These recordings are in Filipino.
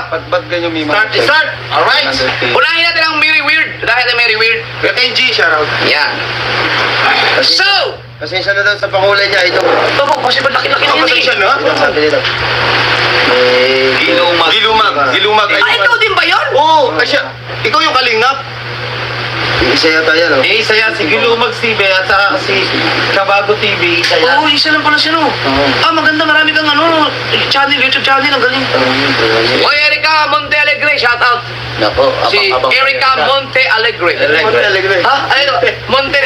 Ba't ganyan may Start! Alright! Unahin natin ang Mary Weird. Dahil na Mary Weird. Kay G, shoutout. Yan. So! Pasensya na daw sa pakulay niya ito. Ito po, kasi ba laki-laki Ang na pasensya, yun eh. no? Sabi nito. Gilumag. Ah, ikaw din ba yun? Oo, kasi ikaw yung kalingap. Yung isa yata yan, oh. Isa yan, si Gilumag TV at saka si Kabago TV, isa yan. Oo, isa lang pala siya, no? Ah, maganda, marami kang channel, YouTube channel, ang galing. O, Erica Monte Alegre, shout out. Nako, Si Erica Monte Alegre. Alegre. Ha? Ano? Monte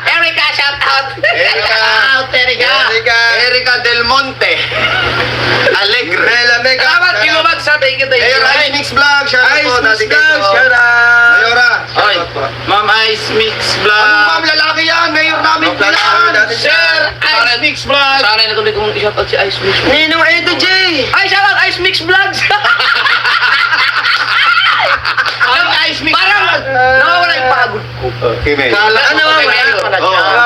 Erica, shout out. Erica Del Monte. Alegre. Mega. Salamat, Gilumag, sa thank you. Mayor Ice Mix Vlog, shoutout po. Ice Mix Dati Vlog, kayo. shoutout. Mayora. Oy. Ma'am Ice Mix Vlog. Ma'am, lalaki yan. Mayor namin Ma'am, lalaki natin Sir yan. Ice Mix Vlog. Sana natuloy kong shout out si Ice Mix. Ninong Edo J. Ay, shout out Ice Mix Vlogs. Ang Ice Mix Parang Vlog. nawawala yung pagod ko. Okay, Mayor. Kala Ano, wala.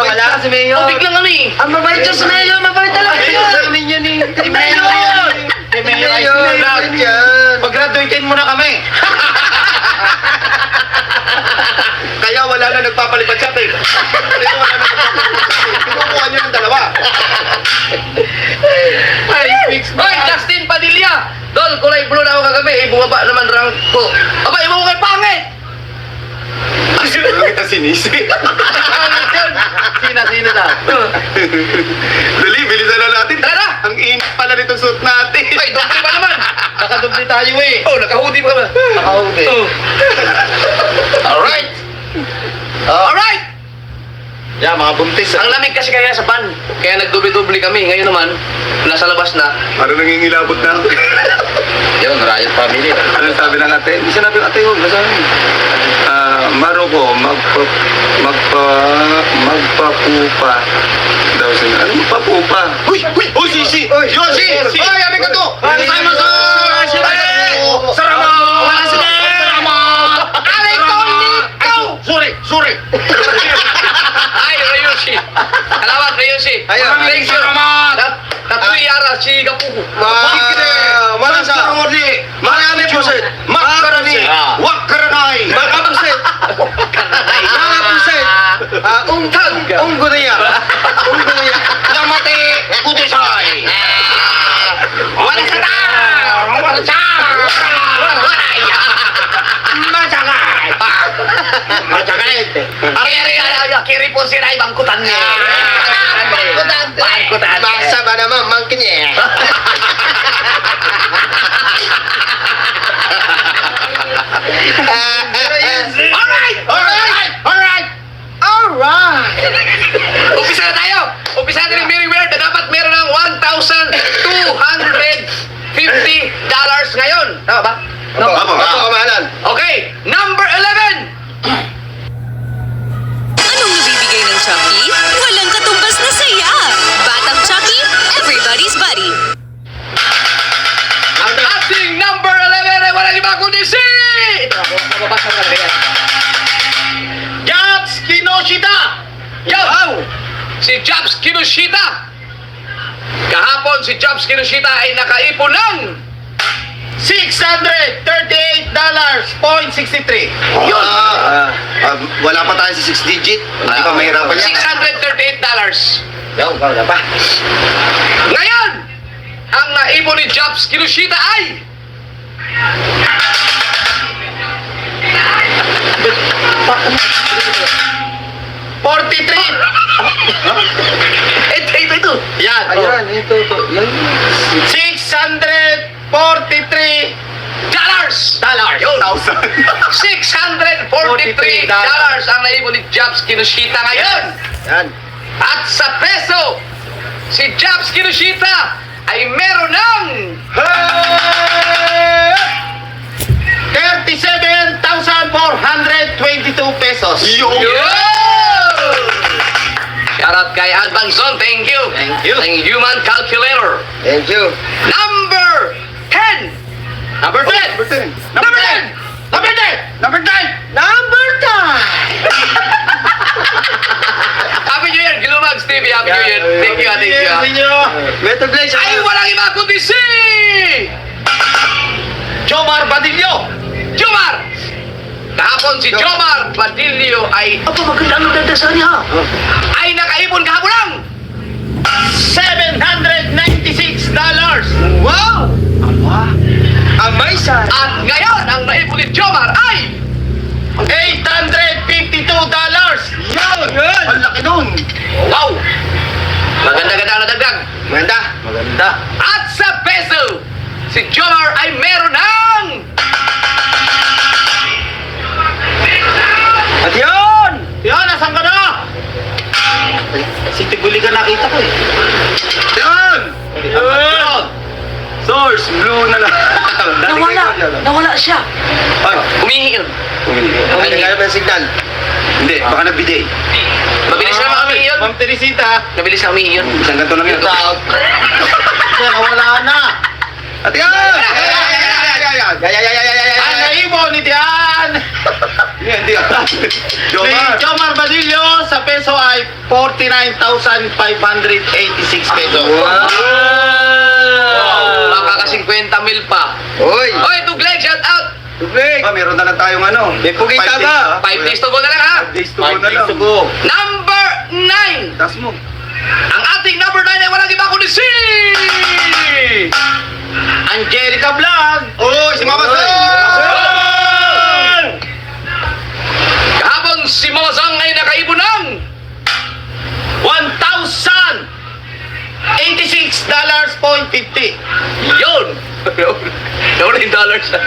Wala si Mayor. Oh, biglang ano eh. Ang mabait siya si Mayor. Mabait talaga Ayun, yan. sa inyo ni Si Mayor. Si Mayor Ice Mayor, Mix Vlog. mabait yan. Pag-graduatein mo na kami. Kaya wala na nagpapalipat sa atin. Kaya wala na nagpapalipat. Kinukuha niyo ng dalawa. Ice Mix Hoy, Justin Padilla! Dol, kulay blue na ako kagabi. Bumaba naman rank ko. Aba, iba ko kay pangit! Sino kita sinisi? Pangit yun! Sina na. Dali, bilisan na natin. Tara na! Ang init pala nitong suit natin. Ay, doble pa naman! Nakadubli tayo eh. Oh, naka-hoodie pa ba? Nakahuli. Oh. Alright! Alright! Yeah, mga buntis. Ang lamig kasi kaya sa van. Kaya nagdubli-dubli kami. Ngayon naman, nasa labas na. Parang nangingilabot na. Yun, Riot Family. Ano sabi ng ate? Hindi sinabi ng ate ko. Basahin. Maruko, magpapupa daw sila. Ano magpapupa? Uy! Sisi! Uy! Yoshi! Sisi! Ay, ano ka to? Kasama sa... Sorry! Ay, Ryushi! Salamat, Ryushi! Ayun. Thank you! Tatlo yara, si Gapuko. Marasa. Marami po sir. Makarani! Wakaranay! Makapusit. Makapusit. Ungtag. Ungguniya. Ungguniya. Lamate! Kudisay! Wala sa ta! Wala sa! Matsakay! Matsakay! Kiri po sila ibang kutan niya. Bangkutan. Basa ba naman mangkinye? Alright! Umpisa na tayo! Umpisa natin ang Mary Weird na dapat meron ng $1,250 ngayon. Tama ba? No? Apo, kamahalan. Okay, number 11! Anong nabibigay ng Chucky? Walang katumbas na saya! Batang Chucky, everybody's buddy. Ang ating number 11 ay walang iba kundi si... Ito ako, mababasa ko talaga yan. Jobs Kinoshita! Yo! Si Jobs Kinoshita! Kahapon si Jobs Kinoshita ay nakaipon ng... $638.63. Yun! Wala pa tayo sa 6 digit. Hindi pa mahirapan yan. $638. Yo, wala pa. Ngayon, ang naipon ni Jobs Kinoshita ay... Ito. Yan. Ayan, ito. Yan. $643. Dollars! Yun! $643 ang naipon ni Jobs Kinoshita ngayon! Yan. At sa peso, si Jobs Kinoshita ay meron ng... 37,422 pesos. Yun! Shoutout kay Albanzon, thank you! Thank you. Ang human calculator. Thank you. Number 10! Number 10. Number 10! Number 10. Number 10. Number 10! Happy New Year, Gilumags TV! Happy New Year! Thank you, thank you. Thank you. Metal Blaze. Ay, walang iba kundi si... Jomar Badillo. Jomar! Kahapon si Jomar Badillo ay Maganda ang dadasal niya. nakaipon kahapon ng $796. Wow! Amazing! at ngayon ang naipon ni Jomar ay $852. Yun! Ang laki nun. wow! Maganda-ganda ang nadagdag. Maganda. Maganda. At sa peso, si Jomar ay meron ng At yun! Yan, nasan ka na? Si Tiguli ka nakita ko eh. Yun! Yun! Source, blue na lang. Nawala siya. Ay, humihingi yun. ay, nagkaya pa yung signal. Hindi, baka nag-biday. Mabilis na humihingi yun. Ma'am Teresita. Mabilis na humihingi yun. Isang ganito lang yun. Out. Yan, nawala na. At yun! Ang naibon ni Dian. Hindi, hindi. Si Jomar. Jomar Badillo sa peso ay 49,586 pesos. Wow! Makaka 50 mil pa. Oy! Oy, Tugleg, shout out! Tubig! Meron na lang tayong ano. May pugay 5 taba. 5 days to go na lang ha. 5 days to go 5 na days lang. to go. Number 9. Tas mo. Ang ating number 9 ay walang iba kundi si Angelica Vlog. Oh, si Mama Sang! kahapon si Mama Sang ay nakaipon ng $1,086.50. yun. Nawala yung dollars na.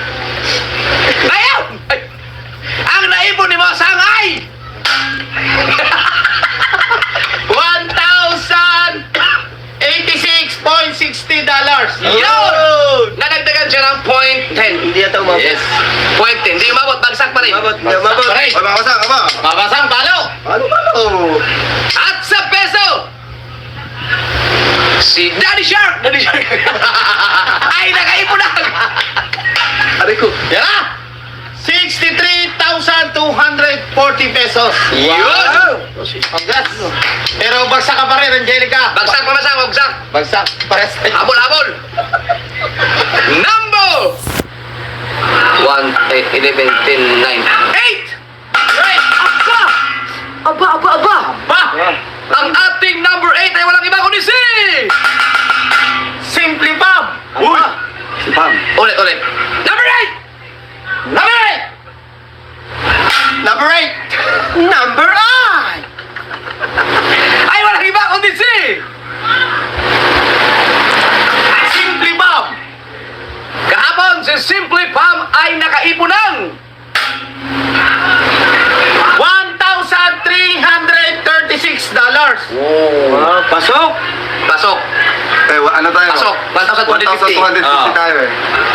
Ayun! Ay, ang naipon ni Mama Sang ay $1,086.60. yun! Nadagdagan siya ng .10. Hindi yata umabot. Yes. .10. Hindi umabot. Bagsak pa rin. Umabot. Umabot. Pareho. Oy, Mama Sang, ama. Mama Sang, talo. Ano ba? Oh. At sa peso, si Daddy Shark ay nakaipon ng Aray ko. Yan na. 63,240 pesos. Yun! Congrats. Pero bagsak ka pa rin, Angelica. Bagsak pa masang, bagsak. Bagsak. Pares. Habol-habol. Number 1, 8, 11, 10, 9, 8! Right. Aba! Ba? Ang ating number 8 ay walang iba kundi si Simply Bob. Uy! Si Pam. Ulit. Number 8! Number 8. Number 8. Number 8. Ay walang iba kundi si Simply Bob. kahapon si Simply Pam ay nakaipon ng $1,336. Wow, pasok! pasok. Ano tayo? Pasok. 1,250. 1,250 tayo eh.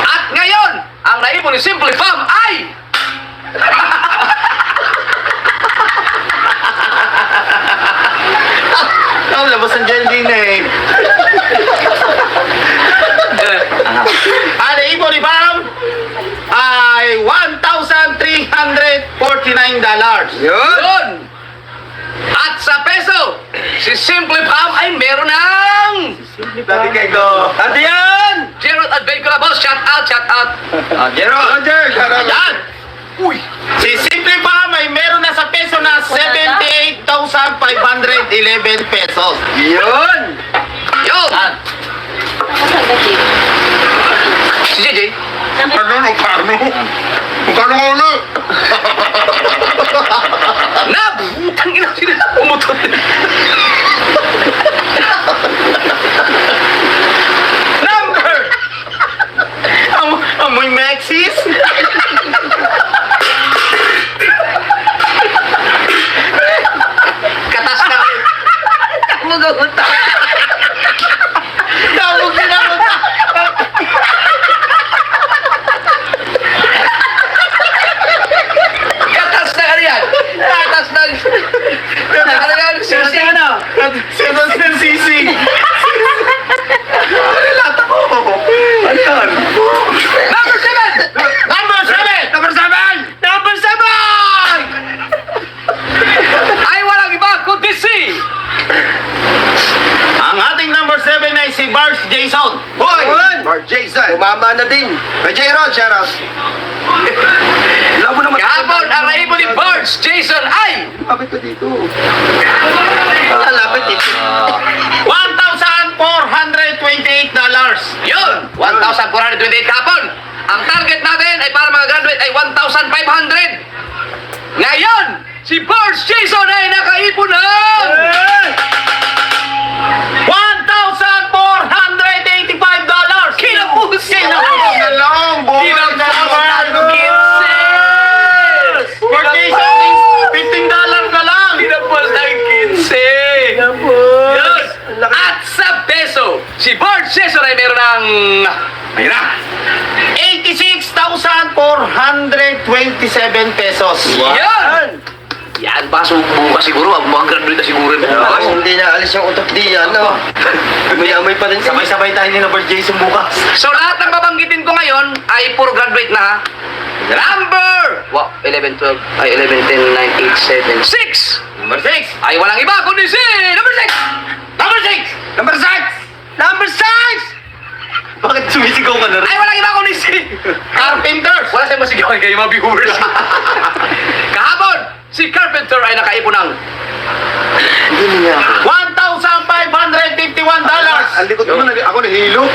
At ngayon, ang naipon ni Simply Pam ay Oh, labas ang Jelly na eh. Ang naipon ni Bob ay $1,349. Yun! yun. At sa peso, si Simply Pam ay meron ng Dati kay go. Ate yan! Gerald Adventura Boss, shout out. Gerald! Roger! Ayan. Uy! Si Simply Pam ay meron na sa peso na 78,511 pesos. Yun! Yun! Si JJ, Magkano ka ulit? Nab! Tangina sila umutot. Number! Amoy Maxis? Katas na kayo. Magaguta. Tawag din ako. Katas na ka yan. Katas na. Ano yan? Sisi. Seven ng sisi. Ano yan? Number 7! Number 7! Number 7! Number 7! Ay walang iba kundi si Ang ating number 7 ay si Bars Jason. Hoy! Mark Jason. Umama na din. Kay J-Ron, shoutout. Labo naman. Kahapon, ang naipon ni Bards Jason ay Kapit ka dito. Lalapit dito. $1,428. yun, 1,428 kahapon. Ang target natin ay para mga graduate ay 1,500. Ngayon, si Bards Jason ay nakaipon ng $1,485. Kinapos! Kinapos na lang, boy. Kinapos na ng Mark Jason, $15 na lang. Kinapos ng 15! Yun! At sa peso, si Bards Jason ay meron ng... Ayun na! 86,427 pesos. Yan! Yan, baka bukas siguro. Mga graduate na siguro. Bukas, hindi na alis yung utok diyan, no? Amoy-amoy pa rin. Sabay-sabay tayo ni Robert Jason bukas. So lahat ng babanggitin ko ngayon ay puro graduate na. Number! Wow, 11, 12, ay 11, 10, 9, 8, 7, 6! Number 6. Ay walang iba kundi si number 6! Number 6. Number 6. Number 6. Bakit sumisigaw ka na rin? Ay walang iba kundi si Carpenters. Wala siyang masigawan kayo mga viewers. Kahapon, si Carpenter ay nakaipon ng Hindi niya ako. $1,551. Ang likod mo, ako nahilo.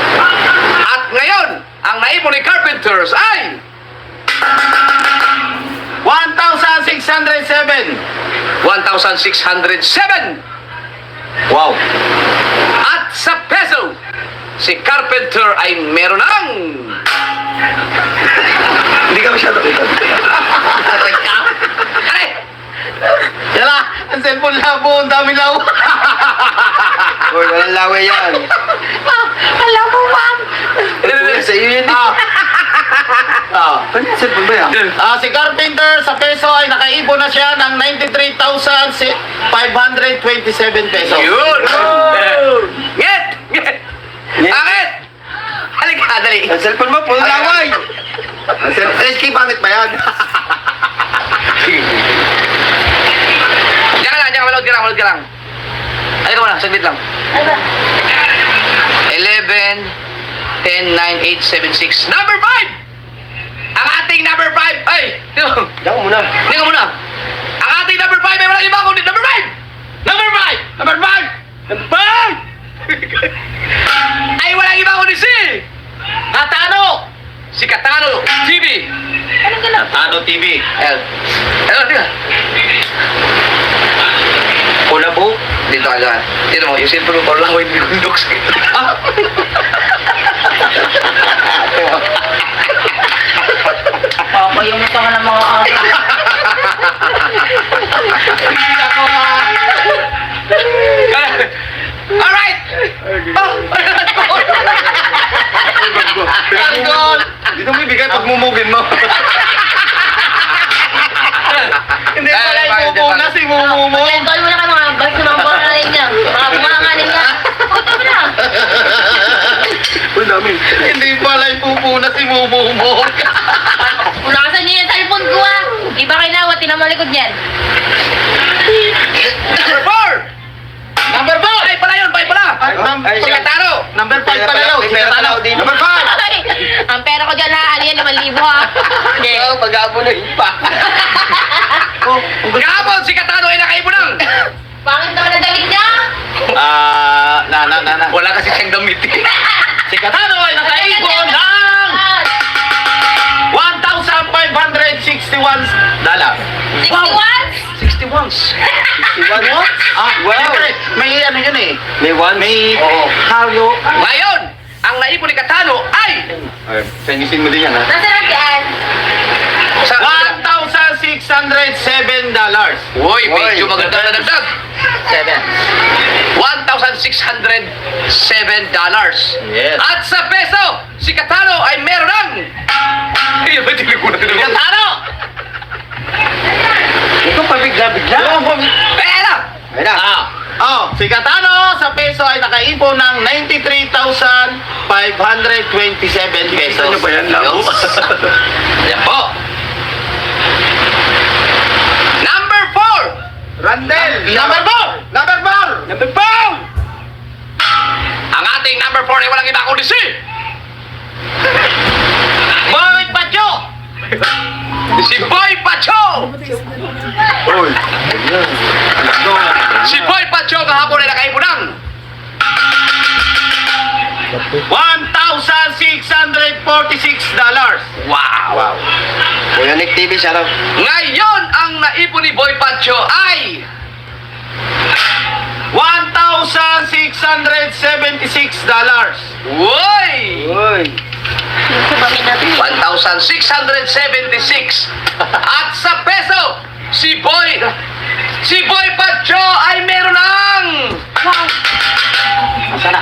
at ngayon, ang naipon ni Carpenters ay 1,607. 1,607! Wow. At sa peso, si Carpenter ay meron ng Hindi ka masyado kita. Ay! Yala, ang cellphone labo, ang dami law. Hoy, walang laway yan. Alam mo, ma'am! Sa iyo yun. Ano yung cellphone ba yan? Si Carpenter sa peso ay nakaipon na siya ng 93,527 pesos. Yun! Ngit! Ngit! Angit! Halika, dali! Ang cellphone mo, puro laway. Ang cellphone, SK, pangit ba yan? Diyan ka lang, manood ka lang. Ay ka muna, saglit lang. 11, 10, 9, 8, 7, 6. Number 5! Ang ating number 5! Ay! Diyan ka muna. Tingnan muna. Ang ating number 5 ay walang iba kundi number 5! Number 5! Number 5! Number 5! Ay walang iba kundi si Katano! Si Katano TV! Tano TV. Ano, tingnan. Kulabo. Dito ka dyan. Dito mo, yung simple mo, lang hindi kundok sa Yung ito nga ng mga Alright! Tanggol! Dito mo ibigay pag mumugin mo. Hindi pala ipupuna si Mumumog. Tol mo na ka mga basta mga boraling niya. Mga bumanganin niya. Kuto mo na. Uy, dami. Hindi pala ipupuna si Mumumog. Punasan niyo yung cellphone ko ah. Di ba kayo nawat? Tinan mo likod niyan. Number 4! Number 4! Ay, pala yun, 5 pala! Si Katano! Number 5 pala daw. Si Katano. Number 5! Ay, ang pera ko dyan ha. Ano yan? 5,000 ha. Hindi. Pag-aabunoy pa. Kahapon, si Katano ay nakaipon ng Pangit naman ang damit niya. Na. wala kasi siyang damit eh. Si Katano ay nakaipon ng $1,561. 61? 61s. Wow. May ano yun eh. May one? May Oo. halo. Ngayon, ang naipon ni Katano ay Chinese mo din yan, ha? Nasaan yan? sa $1,607. Uy, medyo maganda na dagdag. 7. $1,607. Yes. At sa peso, si Katano ay meron ng... Ay, ba tinig ko na tinig ko? Katano! Ito pa bigla-bigla. Eh, ano? Si Katano sa peso ay nakaipon ng 93,527 pesos. Ano ba yan? Labo? Yan po. Number 4. Randel! Number 4! Number 4! Number 5! Ang ating number 4 ay walang iba kundi si Si Boy Pacho! Uy. Si Boy Pacho kahapon ay nakaipo ng $1,646. wow! Kuya Nick TV, shout out. Ngayon, ang naipon ni Boy Pacho ay $1,676. Uy! Uy. Sabamin natin. 1,676. At sa peso, si Boy Pacho ay meron ng Asa na?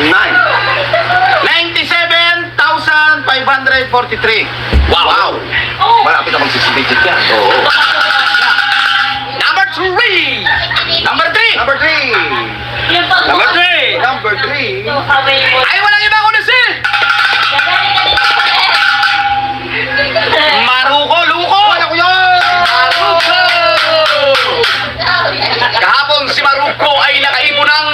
97,543. Wow! Oh! Malapit na magsisibigit yan. Oo. Number 3! Number 3. Number 3. Yung pag- Number 3. Number 3. So, kaway mo. Ay, walang iba kundi si Maruko, luko. Ano ko yun? Maruko! Kahapon si Maruko ay nakaipon ng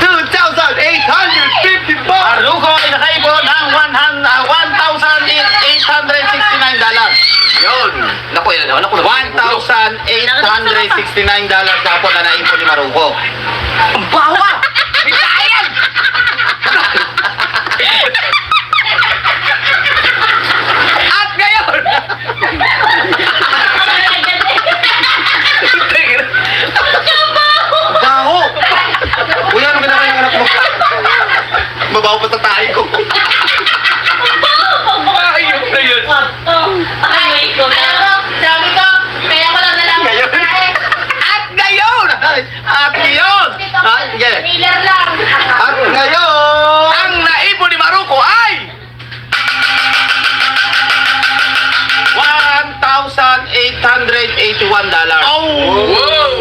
2,854. Maruko ay nakaipon ng $1,869. yun. Naku, yan naman. Naku, $1,869 kapon na naipon ni Maruko. ang baho ka! Bitayan! At ngayon! Baho! Kuya, ano ginagawa yung anak mo? Mabaho pa sa tayo ko. Ayun na yun. Ay, ko. Sabi ko, kaya ko lang nalaman. Ngayon? At ngayon! At ngayon! Yeah. Trailer lang. At ngayon! Ang naipon ni Maruko ay $1,881. wow!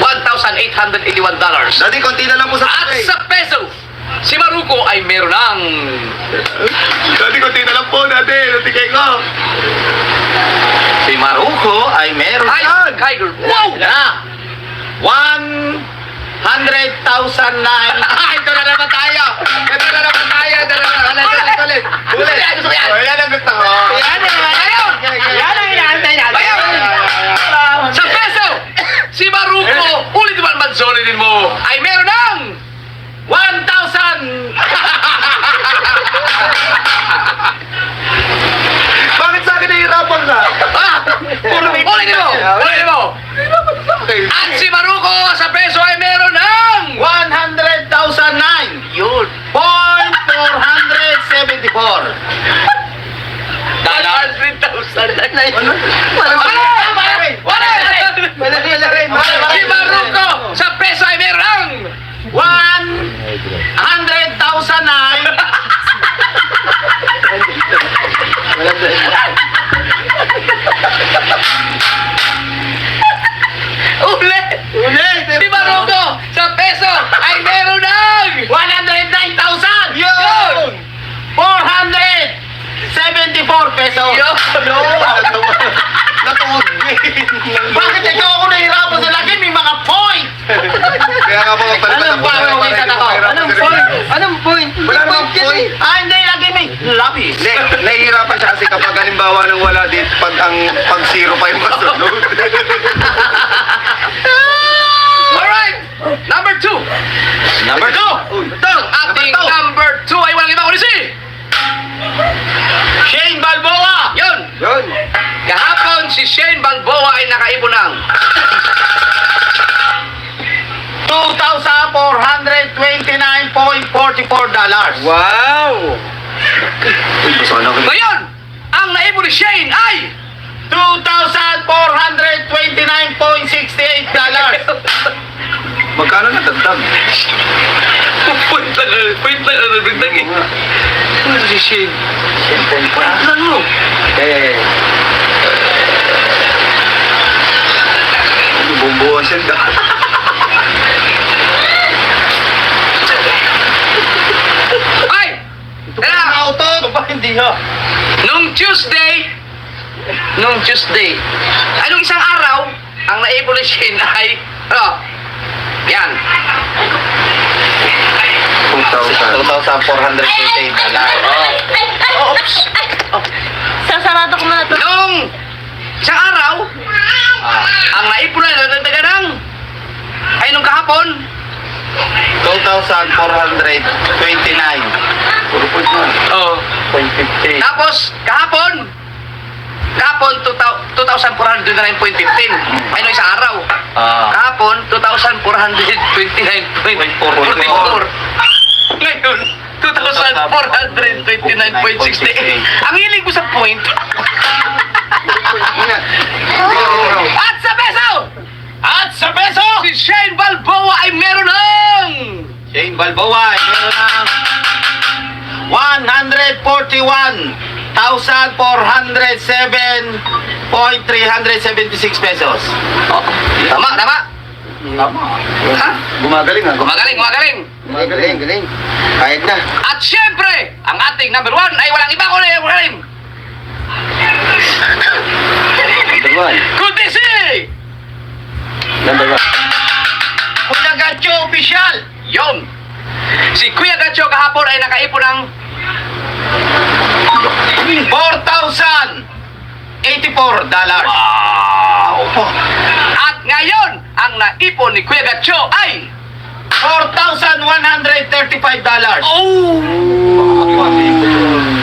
$1,881. Dati, konti na lang po sa At sa peso, si Maruko ay meron ng Dati, konti na lang po dati. Natikay ko. Si Maruko ay meron ay yan. Tiger. Wow! Na! 100,000 na. Ito na naman tayo. Ito na naman tayo. Ito na naman. Ulit. Gusto ko yan, gusto ko yan. Oh, yan ang gusto ko. Yan ang ngayon! Yan ang inaantay natin. Bayaw! Sa peso, si Maruko, ulit naman mansolitin mo, ay meron ng 1,000! Bakit sa akin nahihirapan ka? Ulitin mo! Ulitin mo! Okay. At si Maruko sa peso ay meron ng 100,009. yun. Point 474. Dollar. 100,000. Wala! Si Maruko sa peso ay meron ng 100,009. ulit! Si Maruko sa peso ay meron ng 109,000. Yun! 474 pesos. Yun! Natuwag din. Bakit ikaw ako nahihirapan sa lagi? May mga point. Kaya nga po, Anong point? Anong point? Wala namang point. Ah, hindi. Lagi may labi. Hindi. Nahihirapan siya kasi kapag halimbawa nang wala dito, pag zero pa yung masunod. Alright! Number 2! Number 2. Ito. Ang ating number 2 ay walang iba kundi si Shane Balboa. yun! Yun. Kahapon si Shane Balboa ay nakaipon ng $2,429.44. Wow. ngayon! Ang naipon ni Shane ay $2,429.68. Magkano na dagdag? point lang nabigdag eh. Ano si Shane? Point lang mo. Eh. Bumbuhan siya dahil. Ay! Tara! Auto! Ba hindi ha? Nung Tuesday, anong isang araw, ang naipon ni Shane ay, yan. 2,428 na lang. Oo, Oops! Sasarado ko muna to. Noong isang araw, ang naipon na nadagdagan ng ay nung kahapon, 2,429. Puro point na. oh, 0.50. tapos kahapon 2,429.15 ay nung isang araw. Kahapon 2,429.44. Ngayon 2,429.68. Ang hilig ko sa point. At sa peso! At sa peso! Si Shane Balboa ay meron ng Shane Balboa, meron ng 141,407.376 pesos. Tama. Tama. Ha? Gumagaling ah. Gumagaling. Galing. Kahit na. At syempre, ang ating number 1 ay walang iba kundi Number one. kundi si Number one. Kuya Gacho Official. Yon. Si Kuya Gacho kahapon ay nakaipon ng $4,084. wow. At ngayon, ang naipon ni Kuya Gacho ay $4,135. oh,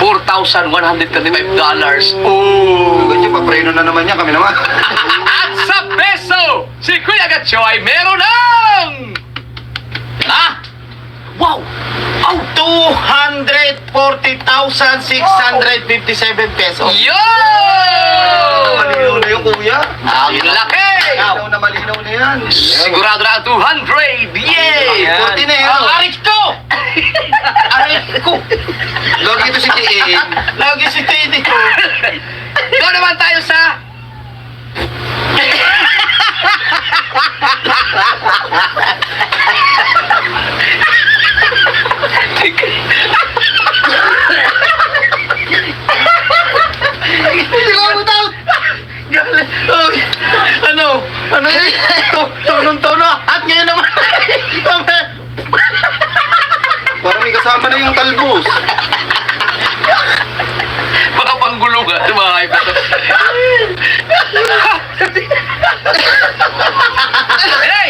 $4,135. Oh. Ganyan, papreno na naman niya. Kami naman. At sa peso, si Kuya Gacho ay meron ng wow! 240,657 pesos. Yo! Malinaw na yung kuya. Ang laki! Malinaw na yan. Sigurado na 200! Yay! Ayan. 40 na yun. Aris ko! Lagi ito si Tiin. Lagi si Teddy ko. Doon naman tayo sa Hindi ko umutaw. Ano yun? Tono. At ngayon naman. Parang may kasama na yung talbos. baka panggulo ka. Tumahay pa to. Hey!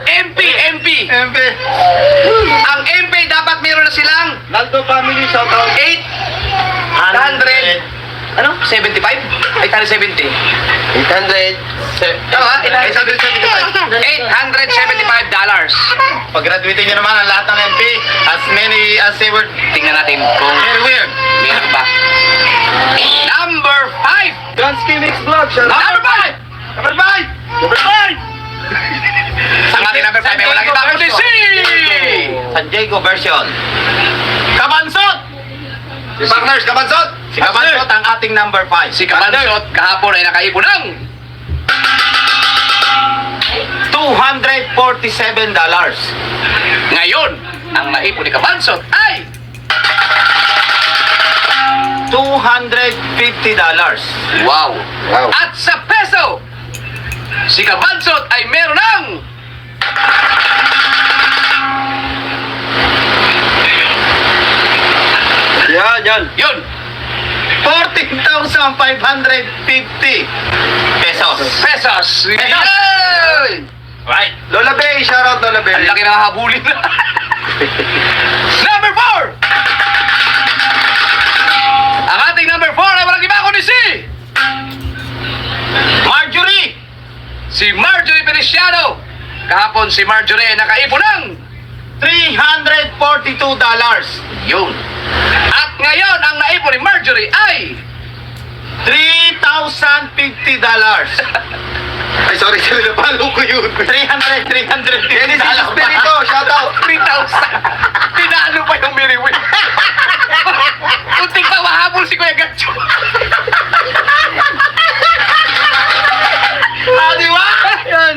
MP! Empe. Ang MP dapat meron na silang Naldo family, shout out. 800 ano? 75? 870. 800. Tama? $875. Pag-graduating nyo naman ang lahat ng MP, as many as they were Tingnan natin kung anywhere. meron ba. Number 5! Dansky Mix Vlog, shout out. Number 5! Number 5! Ang ating number 5 ay walang iba kundi si San Diego version. Kabansot! Partners Kabansot! Si Kabansot ang ating number 5. Si Kabansot kahapon ay nakaipon ng $247. ngayon, ang naipon ni Kabansot ay $250. wow! Wow. At sa peso, si Kabansot ay meron ng Yan. yun! 14,550 pesos. Pesos! Yay! Right. Lola Bay, shout out Lola Bay. Ang laki na habulin na. Number 4! Ang ating number 4 ay walang iba kundi si Marjorie! si Marjorie Feliciano. Kahapon si Marjorie ay nakaipon ng $342. yun. At ngayon, ang naipon ni Marjorie ay $3,050. Ay, sorry, napalo ko yun. $350. Dennis Espirito, shout out. 3,000. Tinalo pa yung Miriwin. Unting pa mahabol si Kuya Gacho. Di ba? Yan.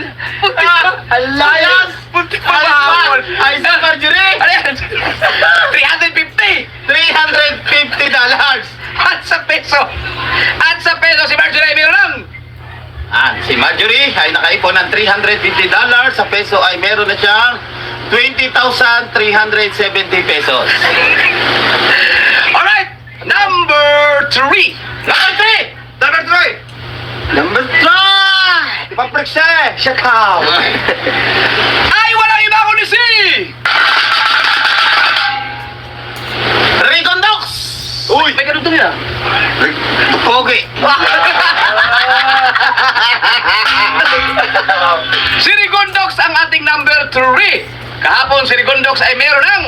Alayas! Unting pa mahabol. Ay, sa Marjorie! Ano yan? 350. $350. At sa peso. At sa peso si Marjorie ay meron ng Si Marjorie ay nakaipon ng $350. Sa peso ay meron na siyang 20,370 pesos. alright! Number 3. Number 3! Number 3! Paprika siya eh! Siya ka! Ay walang iba kundi si Ricondox! Uy! may ganun din ah. Pogi! Si Rigondox ang ating number 3. Kahapon si Rigondox ay meron ng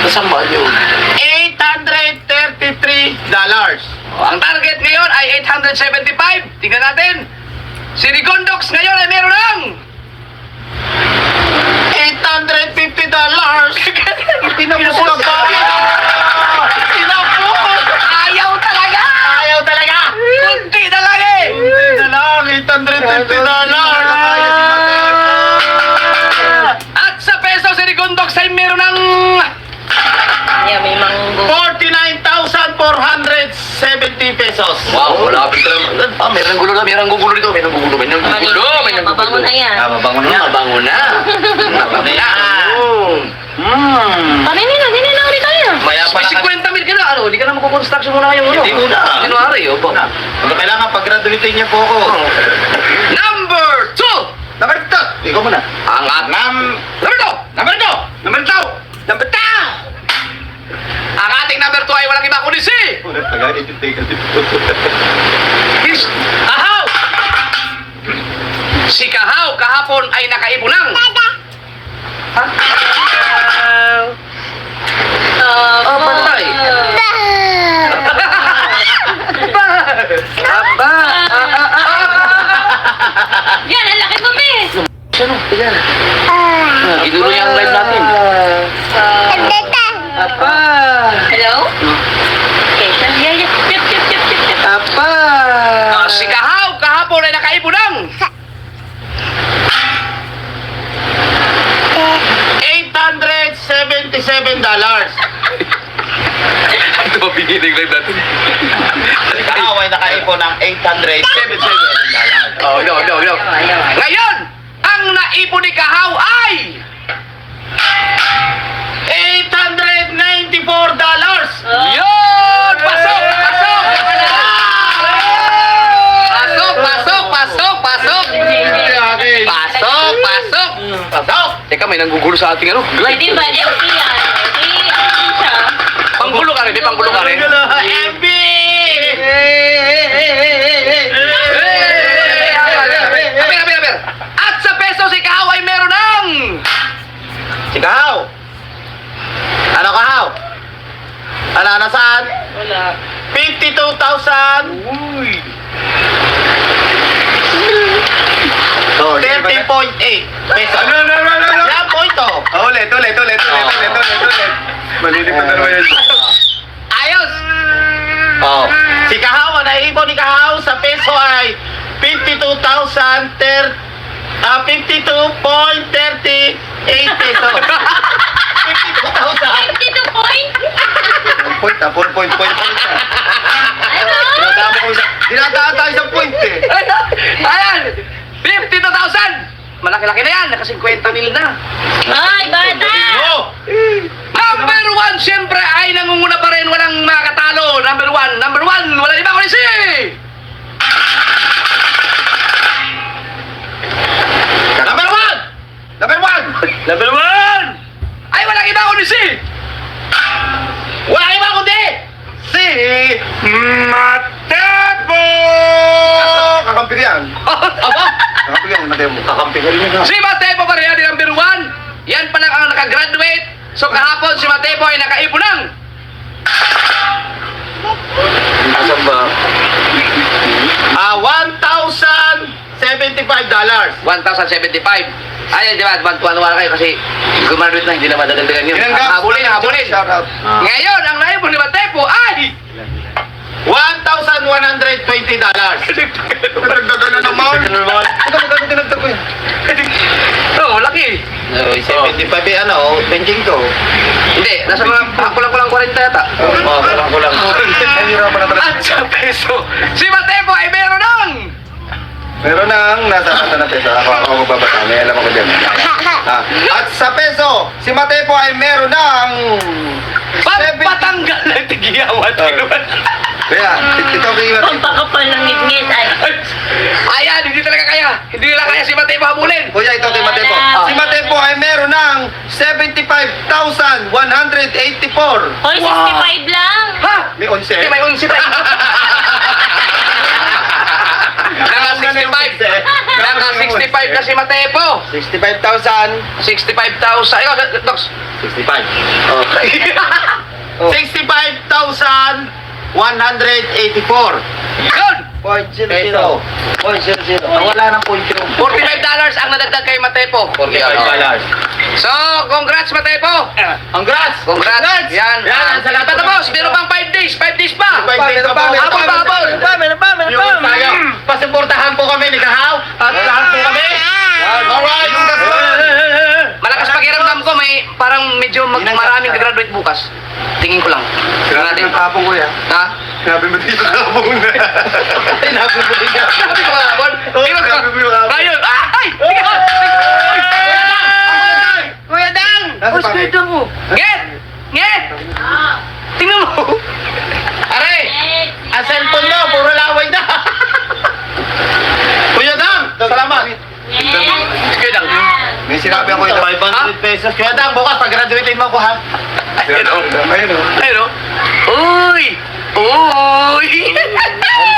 kasama yun. $833. Ang target ngayon ay 875. Tingnan natin. Si Rigondox ngayon ay meron ng $850! Tinapos ka ba? Tinapos! ayaw talaga! Ayaw talaga! Kunti na lang eh! Hindi na lang, $850! At sa peso si Rigondox ay meron ng Yeah, may manggo. 49,470 pesos. wow, malapit na lang. Ah, meron gulo na, meron gugulo dito. Meron gugulo, meron gugulo, meron gugulo. Mabango na yan. Mabango na. Mabango na. Mabango na. Paninin na rin tayo. Maya May pala 50 mil ka na, ano? Hindi ka na magkukonstruction muna ngayon, ano? Hindi muna. January, opo. Ano kailangan pag-graduate niya po ako. Number 2! Number 2! Ikaw muna. Ang at... Number 2! Number 2! Number 2! Number 2! Ang ating number 2 ay walang iba kundi si... Kahaw! Si Kahaw kahapon ay nakaipon ng... Ha? Patay. Aba! Yan, ang laki mo, miss. Ano? Tignan. Idulo niya ang live natin. Apa? Hello? Okay, yeah. Apa? Si Kahaw kahapon ay nakaipon ng... $877. Ito ba piniling live natin? Ikaw ay nakaipon ng $877. Oh, no. Ngayon, ang naipon ni Kahaw ay... $894. Yun! Pasok! Pasok! Teka, may nanggugulo sa ating ano? Pwede ba? LP yan. LP siya. Panggulo ka rin, di panggulo ka rin. MB! Aber. At sa peso si Kahaw ay meron ng... Si Kahaw! Ano Kahaw? Ano, nasaan? Wala. 52,000. Uy! 30.8 pesos. Ano? Yan po ito. Ulit. Malilipad na naman yan. Ayos! Oh. Si Kahaw, ang naipon ni Kahaw sa peso ay 52,000 52.38 pesos. 52,000. 52 point? Point. Ano? Dinadaan tayo sa point eh. Ayan! 52,000! Malaki-laki na yan, naka 50 mil na. Ay, bata! Oh. Number 1, siyempre ay nangunguna pa rin, walang makatalo. Number 1, walang iba kundi si... Number 1! Ay, walang iba kundi si... Wala iba kundi si Matepo! Kakampi ka yan. Aba! Kakampi ka yan, Mateo. Kakampi ka rin yun. Si Matepo pa rin yan, number 1. Yan pa lang ang nakagraduate. So kahapon si Matepo ay nakaipon ng... Asan ba? $1,075. 1,075. Ayan, di ba? Tuwan-tuwan kayo kasi gumanulit na, hindi na madadagdagan yun. Habulin. Shout out. Ngayon, ang naipon ni Matepo ay... $1,120. Nagdagdagan na naman. Magkano dinagdag ko yan? Oo, laki. 75 ano, benching to. Hindi, nasa mga kulang-kulang 40 yata. Kulang. Nahihirapan na talaga. At sa peso, si Matepo ay meron ng... Meron ng nasa na peso. Ako magbabasa. May alam ako dyan. At sa peso, si Matepo ay meron ng... Pampatanggal ng tigiyawan. Kaya, ito kay Matepo. Pampakapal ng ngit-ngit. Ay. Ayan, hindi talaga kaya. Hindi nila kaya si Mateo habulin. Kuya, ito kay Matepo. Si Matepo ay meron ng 75,184. Hoy, 65 lang. Ha? May 11. Hindi, may 11 tayo. Naka 65. Naka 65 na si Matepo. 65,000. 65,000. Ikaw, Docs. 65. Oh. 65,184. Yun! Peso. Wala ng point yun. $45 ang nadagdag kay Matepo. So, congrats Matepo. Congrats! Congrats. Yan. Yan, salamat. Patapos, meron pang 5 days. 5 days pa. Meron pa. Yung tayo, pasuportahan po kami ni Kahaw at lahat po kami. Alright! Malakas pakiramdam ko, may parang medyo maraming gagraduate bukas. Tingin ko lang. Tingnan natin. Kapong ko yan. Ha? Sinabi mo dito kapong na. Sinabi mo dito. Sabi ko nga, Bon. Tingnan ko. Sabi mo yung kapong. Ayun. Ah! Ay! Kuya Dang! Nasa Kuya pangit. Dang mo. Get! Get! Tingnan mo. Are! Ang cellphone mo, puro laway na. Kuya Dang, salamat. Kuya Dang. May sinabi ako ito. 500 pesos. Kuya Dang, bukas pag-graduate mo ko ha. Ayun o. Ayun o. Ayun o. Uy! Uy!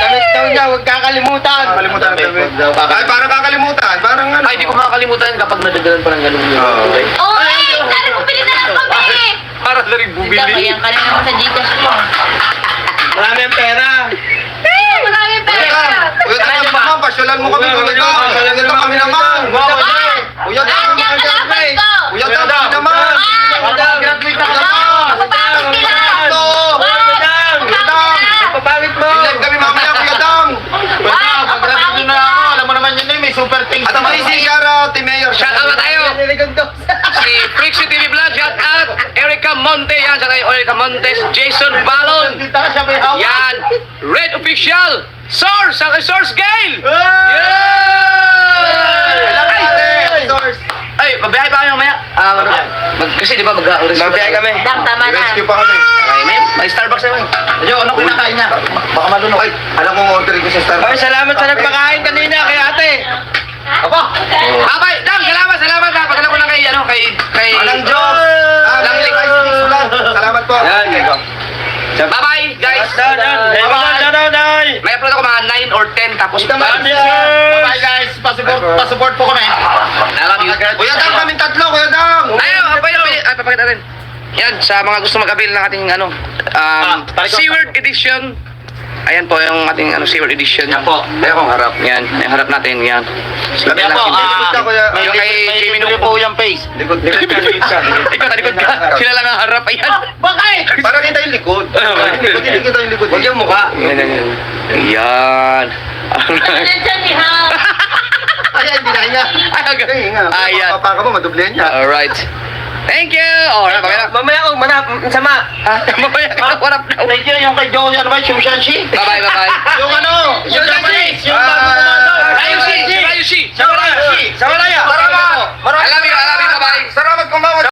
Damit daw niya, huwag kakalimutan. Kakalimutan ang damit. Ay, parang kakalimutan. Parang ano. Ay, di ko makakalimutan kapag nadagalan pa ng ganun yun. Oo. Oy, sana bumili na lang kami. Para na rin bumili. Kaya ka na naman sa Gcash mo. Marami ang pera. Maraming Kuya pera. Dang, Kuya Dang naman, pasyalan mo kami. Kuya Dang, pasyalan mo kami naman. Kuya Dang, Nandiyan ka lang ko. Kuya Dang, kami naman. Kuya Dang, graduate na kami. Papapagod sila. Ito. Kuya Dang, Kuya Dang. Papawit mo. Live kami mamaya, Kuya Dang. Kuya Dang, pag-graduate na ako. Alam mo naman yun eh, may super things. At ako si Shara, Mayor. Shout out na tayo. Si Frixie TV Vlog, shout out. Erica Monte, yan. Shout out Erica Montes. Jason Balon. Dito siya may hawak. Yan. Red Official. Source. Ang Source Gale. Ay! Ay, mabiyahe pa kami mamaya. Kasi di ba Mabiyahe kami. Dang, tama na. Rescue pa kami. Ay, may Starbucks naman. Yo, ano kinakain niya? Baka malunok. Ay, alam mo, orderin ko sa Starbucks. Ay, salamat sa nagpakain kanina kay ate. Apa? Babay. Dang, salamat ha. Padala ko lang kay, Alang Diyos. Alang Alang Diyos. Diyos. Salamat po. Bye-bye, guys. Bye-bye. May upload ako mga 9 or 10 tapos Bye guys. Pasupport po kami. I love you. Kuya Dang, kaming tatlo, Kuya Dang. Ayun, papakita rin. Yan, sa mga gusto mag-avail ng ating Seaward Edition. Ayan po yung ating Seaward Edition. Yan po. Ayan po, harap. Yan, yung harap natin. Yan. Kami po. Yung kay Jimmy Nupo. po yung face. Likod ka. Ikaw, talikod ka. Sila lang ang harap. Ayan. Bakit? Para kita yung likod. Hindi kita yung likod. Huwag yung mukha. Yan. Nandiyan ni Ha. Ay, hindi na niya. Ayan. Papaka mo, madublihan niya. Alright. Thank you. Alright, mamaya. Mamaya ako, sama. Mamaya ka. Warap na. Thank you, yung kay Joey, ano ba, Shumshanshi? Bye-bye, bye-bye. Yung ano? Yung Japanese. Yung bago pumasok. Rayushi. Rayushi. Sa Malaya. Sa Malaya. I love you, bye-bye. Salamat kumawa.